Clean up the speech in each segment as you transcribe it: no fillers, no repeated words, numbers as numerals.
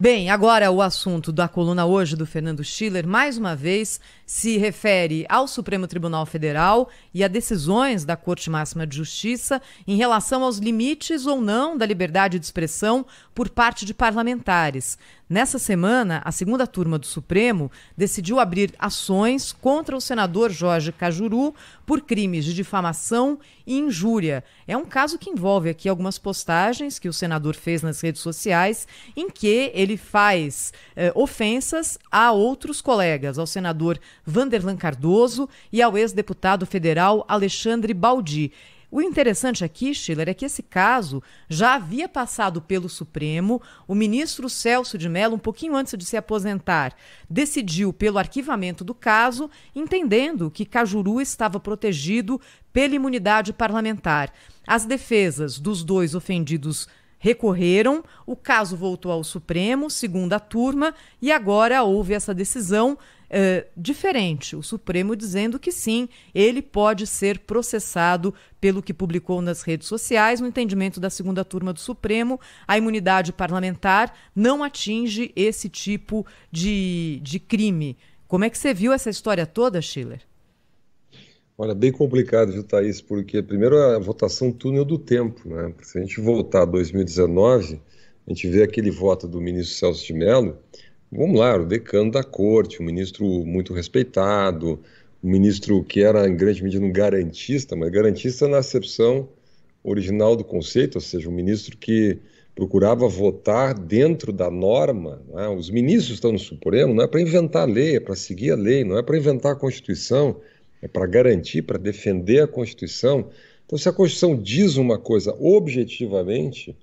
Bem, agora o assunto da coluna hoje do Fernando Schiller, mais uma vez, se refere ao Supremo Tribunal Federal e a decisões da Corte Máxima de Justiça em relação aos limites ou não da liberdade de expressão por parte de parlamentares. Nessa semana, a segunda turma do Supremo decidiu abrir ações contra o senador Jorge Cajuru por crimes de difamação e injúria. É um caso que envolve aqui algumas postagens que o senador fez nas redes sociais em que ele faz ofensas a outros colegas, ao senador Vanderlan Cardoso e ao ex-deputado federal Alexandre Baldi. O interessante aqui, Schiller, é que esse caso já havia passado pelo Supremo. O ministro Celso de Mello, um pouquinho antes de se aposentar, decidiu pelo arquivamento do caso, entendendo que Cajuru estava protegido pela imunidade parlamentar. As defesas dos dois ofendidos recorreram, o caso voltou ao Supremo, segunda turma, e agora houve essa decisão diferente. O Supremo dizendo que sim, ele pode ser processado pelo que publicou nas redes sociais. No entendimento da segunda turma do Supremo, a imunidade parlamentar não atinge esse tipo de crime. Como é que você viu essa história toda, Schiller? Olha, bem complicado, viu, Thaís? Porque primeiro a votação túnel do tempo, né? Se a gente voltar a 2019, a gente vê aquele voto do ministro Celso de Mello, vamos lá, o decano da corte, um ministro muito respeitado, um ministro que era em grande medida um garantista, mas garantista na acepção original do conceito, ou seja, um ministro que procurava votar dentro da norma, né? Os ministros estão no Supremo, não é para inventar lei, é para seguir a lei, não é para inventar a Constituição, é para garantir, para defender a Constituição. Então, se a Constituição diz uma coisa objetivamente,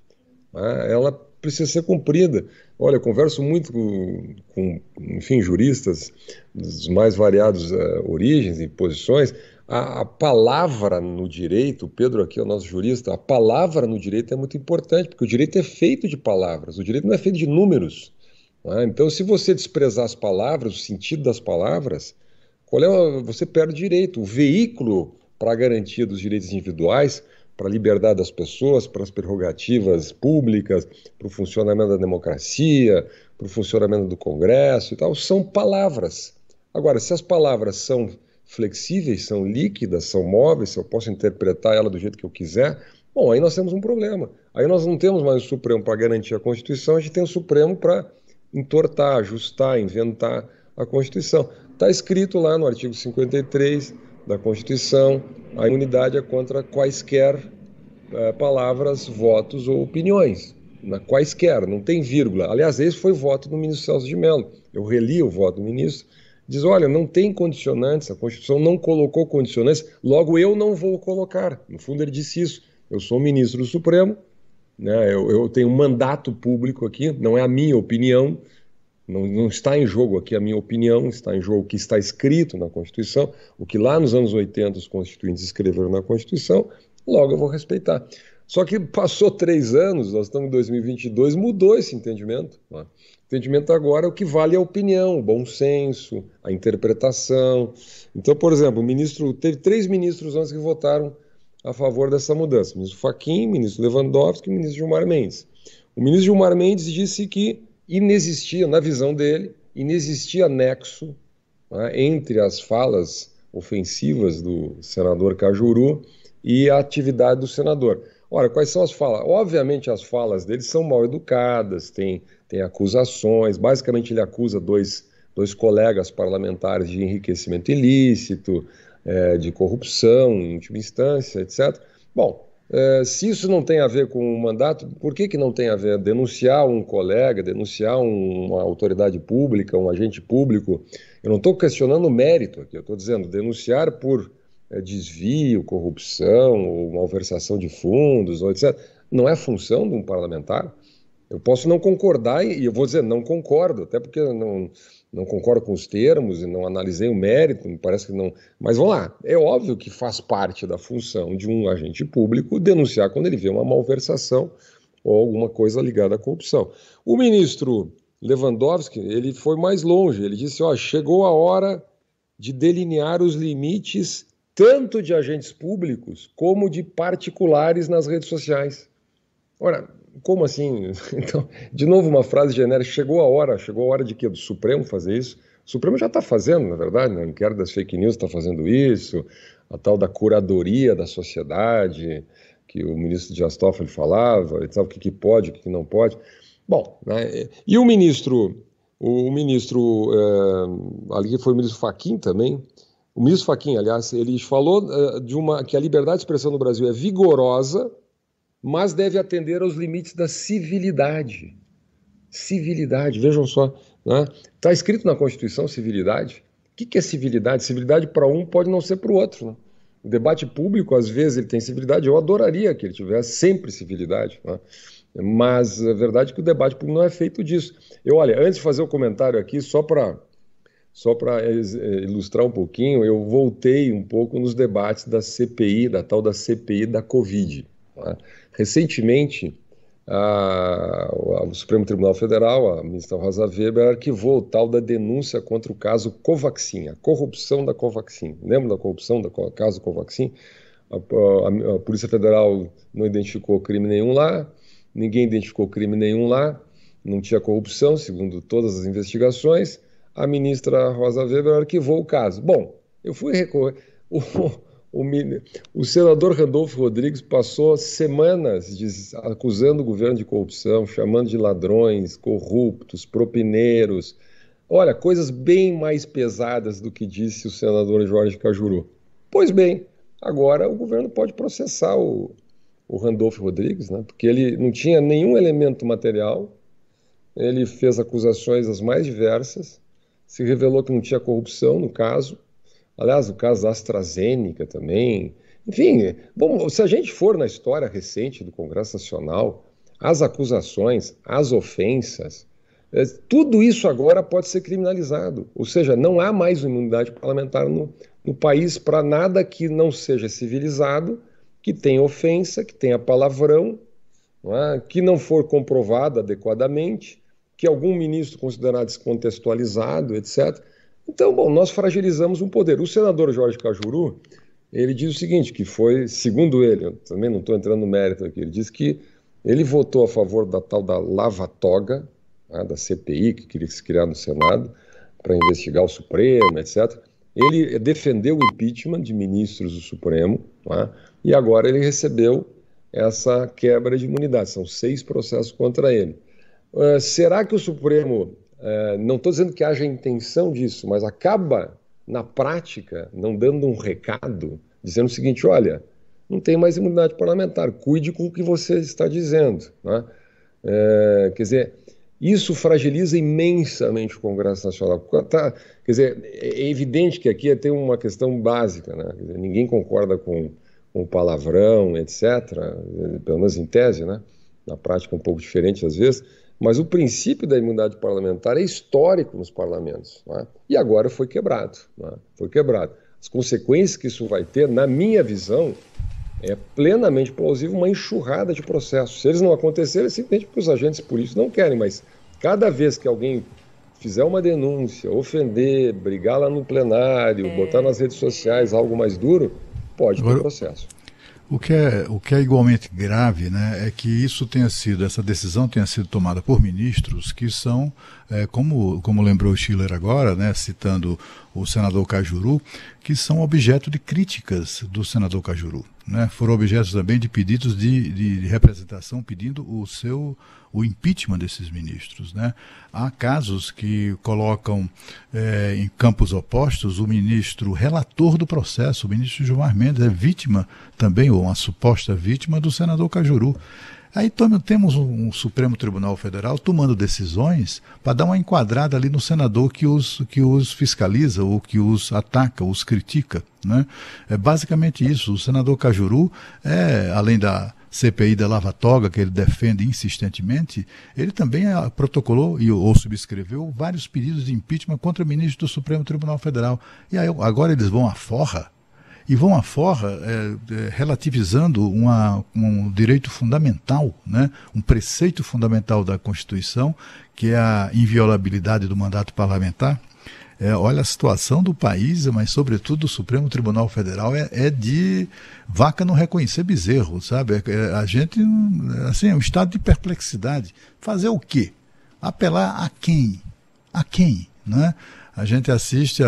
né, ela precisa ser cumprida. Olha, eu converso muito enfim, juristas dos mais variados origens e posições. A palavra no direito, o Pedro aqui é o nosso jurista, a palavra no direito é muito importante, porque o direito é feito de palavras, o direito não é feito de números. Né? Então, se você desprezar as palavras, o sentido das palavras, você perde direito. O veículo para a garantia dos direitos individuais, para a liberdade das pessoas, para as prerrogativas públicas, para o funcionamento da democracia, para o funcionamento do Congresso e tal, são palavras. Agora, se as palavras são flexíveis, são líquidas, são móveis, se eu posso interpretar ela do jeito que eu quiser, bom, aí nós temos um problema. Aí nós não temos mais o Supremo para garantir a Constituição, a gente tem o Supremo para entortar, ajustar, inventar a Constituição. Está escrito lá no artigo 53 da Constituição, a imunidade é contra quaisquer palavras, votos ou opiniões. Quaisquer, não tem vírgula. Aliás, esse foi o voto do ministro Celso de Mello. Eu reli o voto do ministro, diz, olha, não tem condicionantes, a Constituição não colocou condicionantes, logo eu não vou colocar. No fundo ele disse isso. Eu sou ministro do Supremo, né, eu tenho um mandato público aqui, não é a minha opinião, não está em jogo aqui a minha opinião, está em jogo o que está escrito na Constituição, o que lá nos anos 80 os constituintes escreveram na Constituição, logo eu vou respeitar. Só que passou 3 anos, nós estamos em 2022, mudou esse entendimento. Né? O entendimento agora é o que vale a opinião, o bom senso, a interpretação. Então, por exemplo, teve 3 ministros antes que votaram a favor dessa mudança. O ministro Fachin, o ministro Lewandowski e o ministro Gilmar Mendes. O ministro Gilmar Mendes disse que inexistia, na visão dele, inexistia nexo, né, entre as falas ofensivas do senador Cajuru e a atividade do senador. Ora, quais são as falas? Obviamente as falas dele são mal educadas, tem acusações, basicamente ele acusa dois colegas parlamentares de enriquecimento ilícito, de corrupção em última instância, etc. Bom, se isso não tem a ver com o mandato, por que não tem a ver? Denunciar um colega, denunciar uma autoridade pública, um agente público, eu não estou questionando o mérito aqui, eu estou dizendo denunciar por desvio, corrupção ou malversação de fundos, ou etc., não é função de um parlamentar. Eu posso não concordar, e eu vou dizer não concordo, até porque eu não concordo com os termos e não analisei o mérito, me parece que não. Mas vamos lá, é óbvio que faz parte da função de um agente público denunciar quando ele vê uma malversação ou alguma coisa ligada à corrupção. O ministro Lewandowski, ele foi mais longe, ele disse, ó, chegou a hora de delinear os limites tanto de agentes públicos como de particulares nas redes sociais. Ora, como assim? Então, de novo, uma frase genérica. Chegou a hora de quê? Do Supremo fazer isso? O Supremo já está fazendo, na verdade, né? O inquérito das fake news está fazendo isso, a tal da curadoria da sociedade, que o ministro Dias Toffoli falava, ele sabe o que pode, o que não pode. Bom, né? E ali que foi o ministro Fachin também, o ministro Fachin, aliás, ele falou que a liberdade de expressão no Brasil é vigorosa, mas deve atender aos limites da civilidade. Civilidade, vejam só, né? Está escrito na Constituição civilidade. O que é civilidade? Civilidade para um pode não ser para o outro, né? O debate público, às vezes, ele tem civilidade. Eu adoraria que ele tivesse sempre civilidade, né? Mas a verdade é que o debate público não é feito disso. Olha, antes de fazer o comentário aqui, só para ilustrar um pouquinho, eu voltei um pouco nos debates da CPI, da tal da CPI da Covid, né? Recentemente, o Supremo Tribunal Federal, a ministra Rosa Weber, arquivou o tal da denúncia contra o caso Covaxin, a corrupção da Covaxin. Lembra da corrupção do caso Covaxin? A Polícia Federal não identificou crime nenhum lá, ninguém identificou crime nenhum lá, não tinha corrupção, segundo todas as investigações. A ministra Rosa Weber arquivou o caso. Bom, eu fui recorrer. O senador Randolfo Rodrigues passou semanas acusando o governo de corrupção, chamando de ladrões, corruptos, propineiros. Olha, coisas bem mais pesadas do que disse o senador Jorge Cajuru. Pois bem, agora o governo pode processar o Randolfo Rodrigues, né? Porque ele não tinha nenhum elemento material, ele fez acusações as mais diversas, se revelou que não tinha corrupção no caso. Aliás, o caso da AstraZeneca também. Enfim, bom, se a gente for na história recente do Congresso Nacional, as acusações, as ofensas, tudo isso agora pode ser criminalizado. Ou seja, não há mais imunidade parlamentar no país para nada que não seja civilizado, que tenha ofensa, que tenha palavrão, não é? Que não for comprovado adequadamente, que algum ministro considerado descontextualizado, etc. Então, bom, nós fragilizamos um poder. O senador Jorge Cajuru, ele diz o seguinte, que foi, segundo ele, eu também não estou entrando no mérito aqui, ele diz que ele votou a favor da tal da lava-toga, né, da CPI, que queria se criar no Senado, para investigar o Supremo, etc. Ele defendeu o impeachment de ministros do Supremo, né, e agora ele recebeu essa quebra de imunidade. São 6 processos contra ele. Será que o Supremo... não estou dizendo que haja intenção disso, mas acaba, na prática, não dando um recado, dizendo o seguinte, olha, não tem mais imunidade parlamentar, cuide com o que você está dizendo, né? Quer dizer, isso fragiliza imensamente o Congresso Nacional. Quer dizer, é evidente que aqui tem uma questão básica, né? Quer dizer, ninguém concorda com o palavrão, etc., pelo menos em tese, né? Na prática um pouco diferente às vezes, mas o princípio da imunidade parlamentar é histórico nos parlamentos, né? E agora foi quebrado, né? Foi quebrado. As consequências que isso vai ter, na minha visão, é plenamente plausível uma enxurrada de processos. Se eles não acontecerem, é simplesmente porque os agentes políticos não querem, mas cada vez que alguém fizer uma denúncia, ofender, brigar lá no plenário, botar nas redes sociais algo mais duro, pode ter processo. O que é igualmente grave, né, é que essa decisão tenha sido tomada por ministros que são, como lembrou o Schiller agora, né, citando o senador Cajuru, que são objeto de críticas do senador Cajuru, né? Foram objetos também de pedidos de representação pedindo o impeachment desses ministros, né? Há casos que colocam em campos opostos o ministro relator do processo, o ministro Gilmar Mendes, é vítima também, ou uma suposta vítima do senador Cajuru. Aí temos um Supremo Tribunal Federal tomando decisões para dar uma enquadrada ali no senador que os fiscaliza, ou que os ataca, os critica, né? É basicamente isso. O senador Cajuru, além da CPI da lava-toga, que ele defende insistentemente, ele também protocolou ou subscreveu vários pedidos de impeachment contra ministros do Supremo Tribunal Federal. E aí, agora eles vão à forra. e vão afora relativizando um direito fundamental, né? Um preceito fundamental da Constituição, que é a inviolabilidade do mandato parlamentar. Olha, a situação do país, mas sobretudo do Supremo Tribunal Federal, é de vaca não reconhecer bezerro, sabe? A gente, assim, é um estado de perplexidade. Fazer o quê? Apelar a quem? A quem, né? A gente assiste,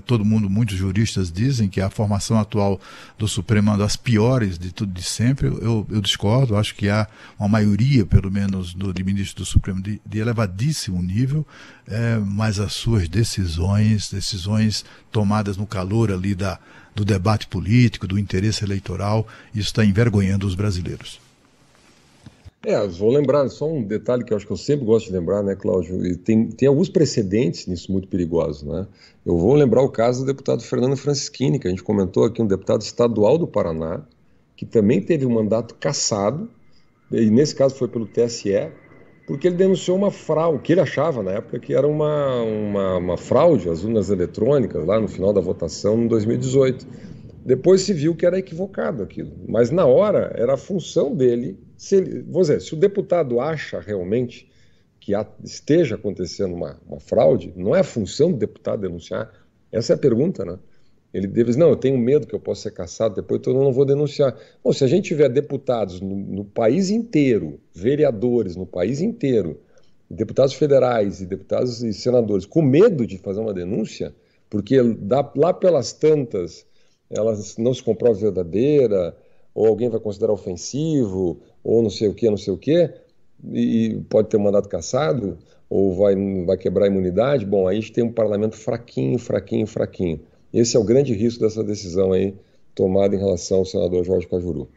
todo mundo, muitos juristas dizem que a formação atual do Supremo é uma das piores de tudo de sempre. Eu discordo, acho que há uma maioria, pelo menos, de ministros do Supremo de elevadíssimo nível, mas as suas decisões tomadas no calor ali do debate político, do interesse eleitoral, isso está envergonhando os brasileiros. Vou lembrar só um detalhe que eu acho que eu sempre gosto de lembrar, né, Cláudio? E tem alguns precedentes nisso muito perigosos, né? Eu vou lembrar o caso do deputado Fernando Francischini, que a gente comentou aqui, um deputado estadual do Paraná, que também teve um mandato cassado, e nesse caso foi pelo TSE, porque ele denunciou uma fraude, que ele achava na época que era uma fraude, as urnas eletrônicas, lá no final da votação em 2018. Depois se viu que era equivocado aquilo, mas na hora era a função dele. Se o deputado acha realmente que esteja acontecendo uma fraude, não é a função do deputado denunciar? Essa é a pergunta, né? Ele deve dizer, não, eu tenho medo que eu possa ser cassado depois, então eu não vou denunciar. Bom, se a gente tiver deputados no país inteiro, vereadores no país inteiro, deputados federais e deputados e senadores com medo de fazer uma denúncia, porque lá pelas tantas elas não se comprovam verdadeira, ou alguém vai considerar ofensivo, ou não sei o quê, e pode ter um mandato cassado, ou vai quebrar a imunidade. Bom, aí a gente tem um parlamento fraquinho. Esse é o grande risco dessa decisão aí tomada em relação ao senador Jorge Cajuru.